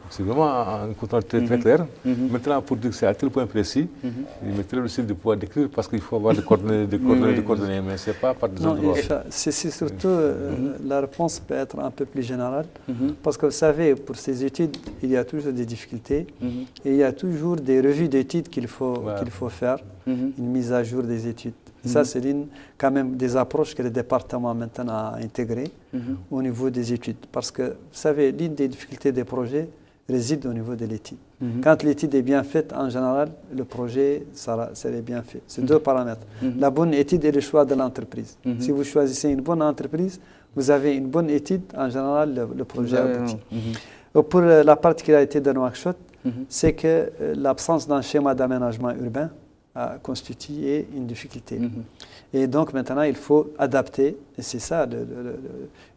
C'est vraiment un contrôle très clair. Maintenant, pour dire que c'est à tel point précis, il m'est très difficile de pouvoir décrire parce qu'il faut avoir des coordonnées, mais ce n'est pas par des endroits. C'est surtout, la réponse peut être un peu plus générale, parce que vous savez, pour ces études, il y a toujours des difficultés, et il y a toujours des revues d'études qu'il faut faire, une mise à jour des études. Ça, c'est quand même des approches que le département maintenant a intégrées au niveau des études. Parce que, vous savez, l'une des difficultés des projets réside au niveau de l'étude. Quand l'étude est bien faite, en général, le projet serait bien fait. C'est deux paramètres. La bonne étude et le choix de l'entreprise. Si vous choisissez une bonne entreprise, vous avez une bonne étude, en général, le projet aboutit. Pour la particularité de Nouakchott, c'est que l'absence d'un schéma d'aménagement urbain a constitué une difficulté. Et donc maintenant, il faut adapter, et c'est ça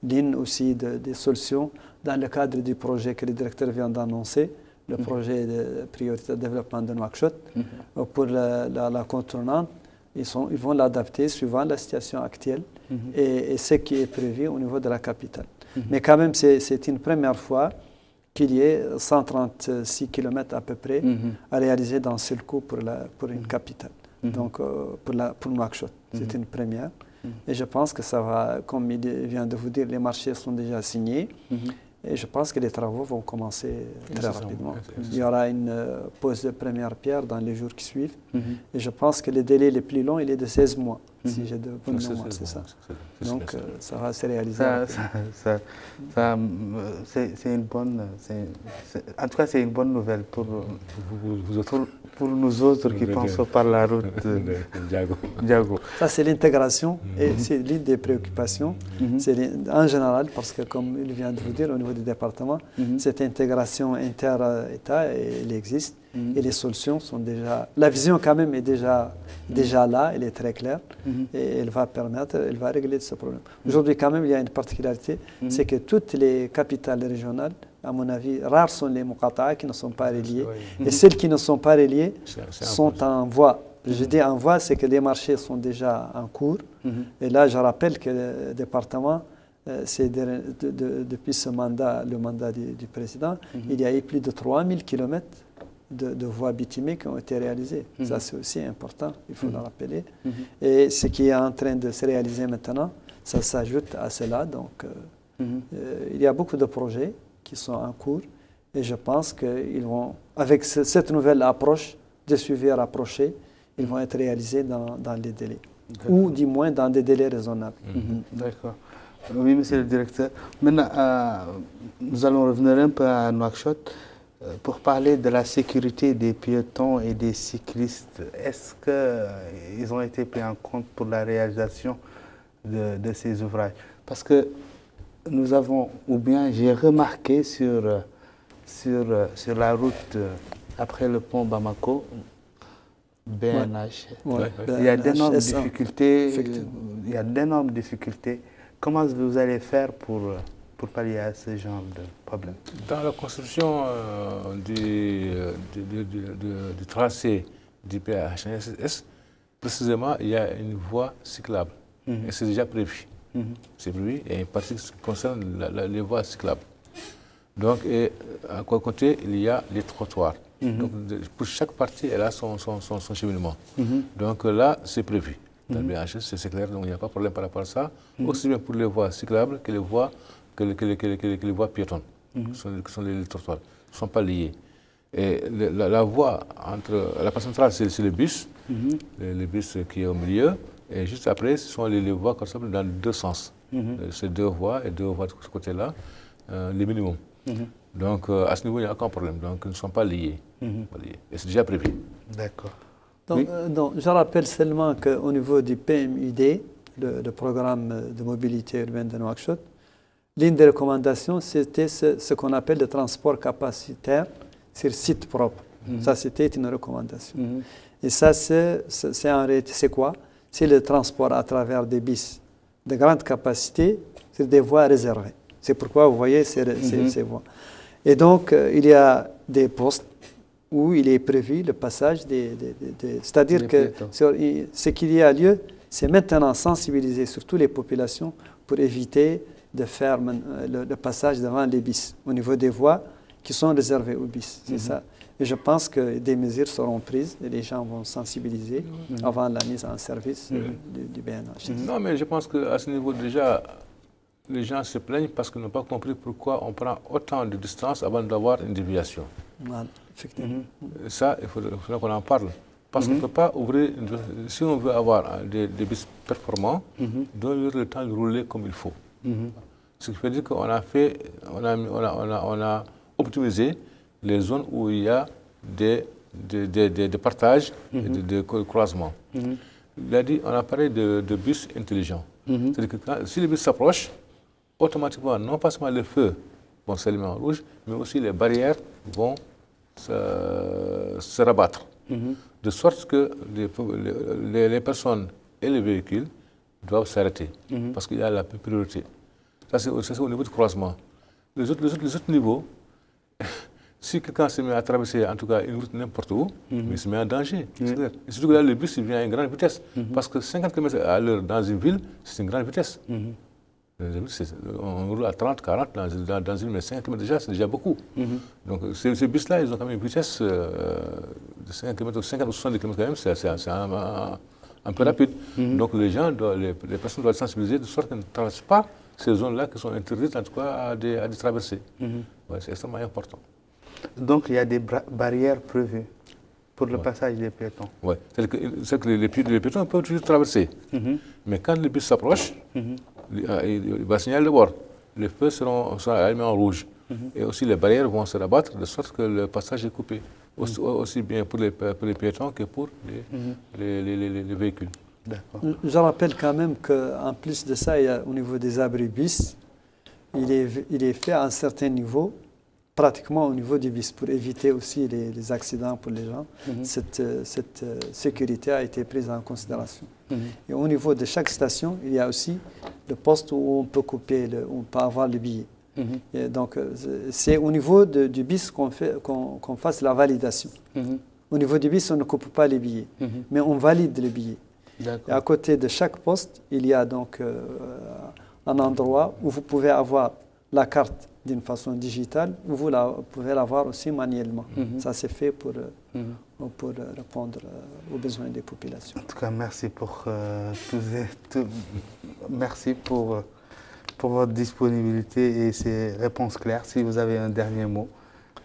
l'une aussi des solutions dans le cadre du projet que le directeur vient d'annoncer, le projet de priorité de développement de Nouakchott, pour la contournante. Ils vont l'adapter suivant la situation actuelle et ce qui est prévu au niveau de la capitale. Mais quand même, c'est une première fois qu'il y ait 136 km à peu près à réaliser d'un seul coup pour une capitale, donc pour Nouakchott. C'est une première. Et je pense que ça va, comme il vient de vous dire, les marchés sont déjà signés. Et je pense que les travaux vont commencer très rapidement. Il y aura une pose de première pierre dans les jours qui suivent. Et je pense que le délai le plus long, il est de 16 mois, si j'ai de bonnes mémoires, c'est ça. Donc, ça va se réaliser. C'est une bonne... En tout cas, c'est une bonne nouvelle pour nous autres qui passons par la route de Diago. Ça, c'est l'intégration et c'est l'une des préoccupations. En général, parce que comme il vient de vous dire, au niveau du département, cette intégration inter-État, elle existe et les solutions sont déjà... La vision quand même est déjà là, elle est très claire et elle va régler ce problème. Aujourd'hui, quand même, il y a une particularité, c'est que toutes les capitales régionales, à mon avis, rares sont les muqata'a qui ne sont pas reliés. Et celles qui ne sont pas reliées sont en voie. Je dis en voie, c'est que les marchés sont déjà en cours. Et là, je rappelle que le département, depuis le mandat du président, il y a eu plus de 3000 km de voies bitumées qui ont été réalisées. Ça, c'est aussi important, il faut le rappeler. Et ce qui est en train de se réaliser maintenant, ça s'ajoute à cela. Donc, il y a beaucoup de projets qui sont en cours et je pense qu'ils vont, avec cette nouvelle approche de suivi rapproché, ils vont être réalisés dans les délais, ou du moins dans des délais raisonnables. D'accord. Oui, monsieur le directeur. Maintenant, nous allons revenir un peu à Nouakchott pour parler de la sécurité des piétons et des cyclistes. Est-ce qu'ils ont été pris en compte pour la réalisation de ces ouvrages? Parce que nous avons, ou bien j'ai remarqué sur la route après le pont Bamako, BNH, il y a d'énormes difficultés. Il y a d'énormes difficultés. Comment vous allez faire pour pallier à ce genre de problème? Dans la construction du tracé du PHNSS, précisément, il y a une voie cyclable. Et c'est déjà prévu. C'est prévu. Il y a une partie qui concerne les voies cyclables. Donc, à côté, il y a les trottoirs. Donc, pour chaque partie, elle a son cheminement. Donc là, c'est prévu. Dans le BHS, c'est clair, donc il n'y a pas de problème par rapport à ça. Aussi bien pour les voies cyclables que les voies, piétonnes, qui sont les trottoirs. Ils ne sont pas liés. Et la voie entre... La partie centrale, c'est le bus, le bus qui est au milieu. Et juste après, ce sont les voies comme ça, dans deux sens. C'est deux voies et deux voies de ce côté-là, les minimums. Donc, à ce niveau, il n'y a aucun problème. Donc, ils ne sont pas liés. Et c'est déjà prévu. D'accord. Donc, je rappelle seulement qu'au niveau du PMUD, le programme de mobilité urbaine de Nouakchott, l'une des recommandations, c'était ce qu'on appelle le transport capacitaire sur site propre. Ça, c'était une recommandation. Et ça, c'est quoi? C'est le transport à travers des bus de grande capacité sur des voies réservées. C'est pourquoi vous voyez ces voies. Et donc, il y a des postes où il est prévu le passage c'est-à-dire que ce qu'il y a lieu, c'est maintenant sensibiliser surtout les populations pour éviter de faire le passage devant les bus au niveau des voies qui sont réservées aux bus. C'est ça. Et je pense que des mesures seront prises et les gens vont sensibiliser avant la mise en service du BNH. Non, mais je pense qu'à ce niveau, déjà, les gens se plaignent parce qu'ils n'ont pas compris pourquoi on prend autant de distance avant d'avoir une déviation. Voilà, effectivement. Ça, il faudrait qu'on en parle. Parce qu'on ne peut pas ouvrir, si on veut avoir des bus performants, donner le temps de rouler comme il faut. Ce qui veut dire qu'on a optimisé les zones où il y a des partages, des croisements. Il a dit, on a parlé de bus intelligents. C'est-à-dire que si le bus s'approche, automatiquement, non pas seulement les feux vont s'allumer en rouge, mais aussi les barrières vont se rabattre. De sorte que les personnes et les véhicules doivent s'arrêter, parce qu'il y a la priorité. Ça, c'est au niveau du croisement. Les autres niveaux, si quelqu'un se met à traverser, en tout cas, une route n'importe où, il se met en danger. Et surtout que là, le bus il vient à une grande vitesse. Parce que 50 km à l'heure dans une ville, c'est une grande vitesse. On roule à 30, 40 dans une ville, mais 50 km déjà, c'est déjà beaucoup. Donc, ces bus-là, ils ont quand même une vitesse de 50 km, 50 ou 70 km quand même, c'est un peu rapide. Donc, les personnes doivent être sensibilisées de sorte qu'elles ne traversent pas ces zones-là qui sont interdites, en tout cas, à des traversées. Ouais, c'est extrêmement important. Donc, il y a des barrières prévues pour le passage des piétons. Oui, c'est que les piétons peuvent toujours traverser. Mais quand le bus s'approche, il va signaler le bord. Les feux seront allumés en rouge. Et aussi, les barrières vont se rabattre de sorte que le passage est coupé. Aussi bien pour les piétons que pour les véhicules. Je rappelle quand même qu'en plus de ça, il y a, au niveau des abris bus, il est fait à un certain niveau, pratiquement au niveau du bus, pour éviter aussi les accidents pour les gens. Cette sécurité a été prise en considération. Et au niveau de chaque station, il y a aussi le poste où on peut couper, où on peut avoir le billet. Et donc, c'est au niveau du bus qu'on fasse la validation. Au niveau du bus, on ne coupe pas les billets, mais on valide les billets. Et à côté de chaque poste, il y a donc un endroit où vous pouvez avoir la carte d'une façon digitale, ou vous pouvez l'avoir aussi manuellement. Ça, c'est fait pour répondre aux besoins des populations. En tout cas, merci merci pour votre disponibilité et ces réponses claires. Si vous avez un dernier mot,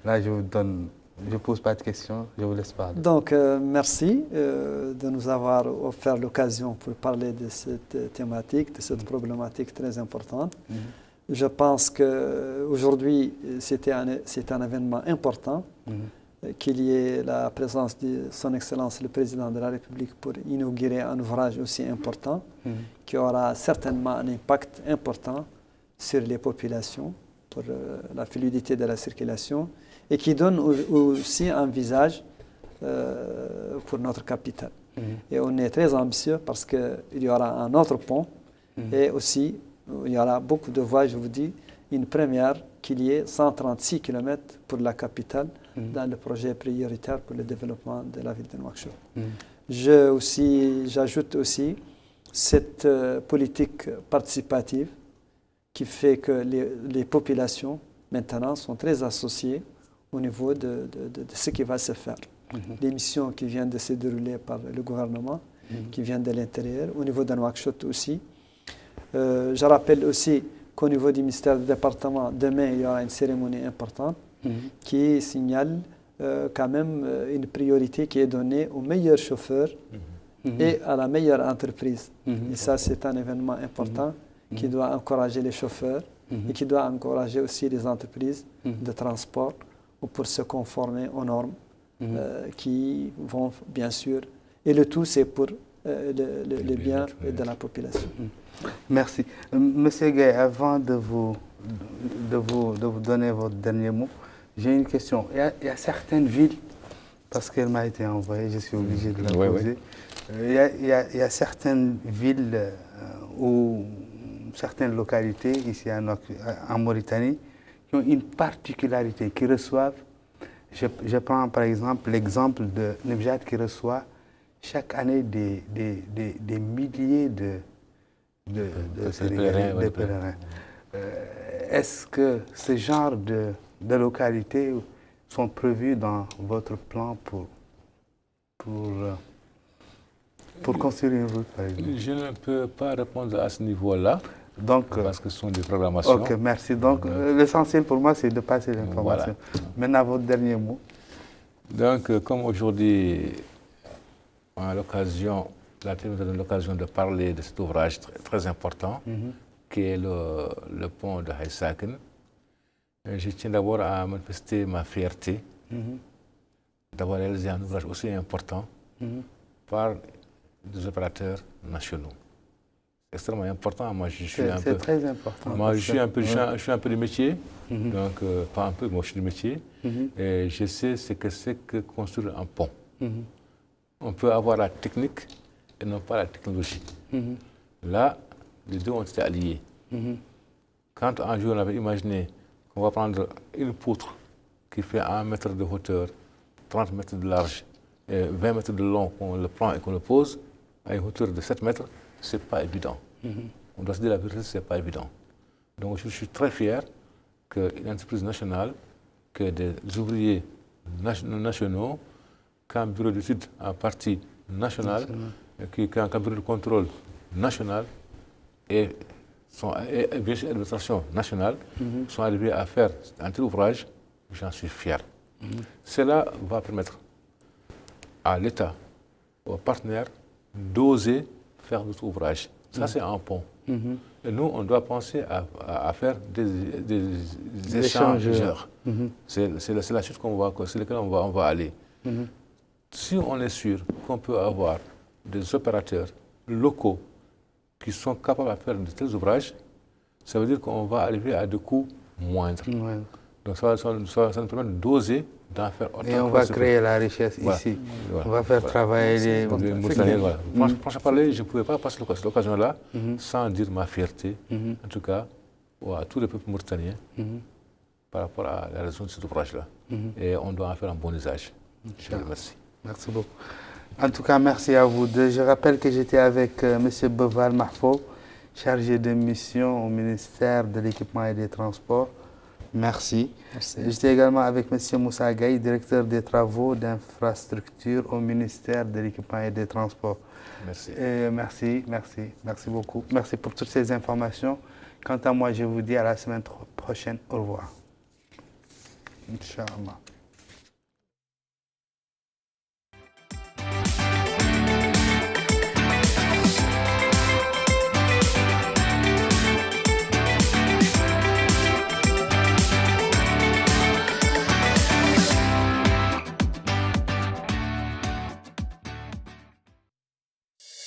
là, je ne pose pas de questions, je vous laisse parler. Donc, merci de nous avoir offert l'occasion pour parler de cette thématique, de cette problématique très importante. Je pense qu'aujourd'hui, c'est un événement important, qu'il y ait la présence de Son Excellence le Président de la République pour inaugurer un ouvrage aussi important, qui aura certainement un impact important sur les populations, pour la fluidité de la circulation, et qui donne aussi un visage pour notre capitale. Et on est très ambitieux parce qu'il y aura un autre pont, et aussi il y aura beaucoup de voies, je vous dis, une première qu'il y ait 136 km pour la capitale dans le projet prioritaire pour le développement de la ville de Nouakchott. J'ajoute aussi cette politique participative qui fait que les populations maintenant sont très associées au niveau de ce qui va se faire. Les missions qui viennent de se dérouler par le gouvernement, qui viennent de l'intérieur, au niveau de Nouakchott aussi. Je rappelle aussi qu'au niveau du ministère du département, demain, il y aura une cérémonie importante qui signale quand même une priorité qui est donnée aux meilleurs chauffeurs et à la meilleure entreprise. Et ça, c'est un événement important qui doit encourager les chauffeurs et qui doit encourager aussi les entreprises de transport pour se conformer aux normes qui vont bien sûr Et le tout, c'est pour le bien de la population. Merci. Monsieur Gueye, avant de vous donner votre dernier mot, j'ai une question. Il y a certaines villes, parce qu'elle m'a été envoyée, je suis obligé de la poser. Il y a certaines villes ou certaines localités ici en Mauritanie qui ont une particularité, qui reçoivent, je prends par exemple l'exemple de Nebjat qui reçoit chaque année des milliers de pèlerins. Est-ce que ce genre de localités sont prévues dans votre plan pour construire une route, par exemple? Je ne peux pas répondre à ce niveau-là, parce que ce sont des programmations. Ok, merci. Donc, l'essentiel pour moi, c'est de passer l'information. Voilà. Maintenant, votre dernier mot. Donc, comme aujourd'hui, on a l'occasion de parler de cet ouvrage très important, qui est le pont de Haïsaken, je tiens d'abord à manifester ma fierté d'avoir réalisé un ouvrage aussi important par des opérateurs nationaux. C'est extrêmement important. Moi, je suis c'est très important. Moi, je suis un peu du métier, donc pas un peu, moi, je suis du métier, et je sais ce que c'est que construire un pont. On peut avoir la technique et non pas la technologie. Là, les deux ont été alliés. Quand un jour on avait imaginé qu'on va prendre une poutre qui fait 1 mètre de hauteur, 30 mètres de large et 20 mètres de long, qu'on le prend et qu'on le pose à une hauteur de 7 mètres, ce n'est pas évident. On doit se dire la vérité, ce n'est pas évident. Donc je suis très fier qu'une entreprise nationale, que des ouvriers nationaux, qu'un bureau d'études en partie national, qu'un bureau de contrôle national et bien sûr l'administration nationale sont arrivés à faire un tel ouvrage, j'en suis fier. Cela va permettre à l'État, aux partenaires, d'oser faire d'autres ouvrages. Ça, c'est un pont. Et nous, on doit penser à faire des échangeurs. C'est la suite sur laquelle on va aller. Si on est sûr qu'on peut avoir des opérateurs locaux qui sont capables de faire de tels ouvrages, ça veut dire qu'on va arriver à des coûts moindres. Donc ça nous permet d'oser d'en faire autant. Et on va créer la richesse ici. On va faire travailler les Mauritaniens. Franchement parler, je ne pouvais pas passer cette occasion-là sans dire ma fierté, en tout cas, à tous les peuples mauritaniens par rapport à la raison de cet ouvrage-là. Et on doit en faire un bon usage. Merci. Merci beaucoup. En tout cas, merci à vous deux. Je rappelle que j'étais avec M. Beval Mahfo, chargé de mission au ministère de l'Équipement et des Transports. Merci. J'étais également avec M. Moussa Gaye, directeur des travaux d'infrastructure au ministère de l'Équipement et des Transports. Merci. Merci beaucoup. Merci pour toutes ces informations. Quant à moi, je vous dis à la semaine prochaine. Au revoir. Inch'Allah.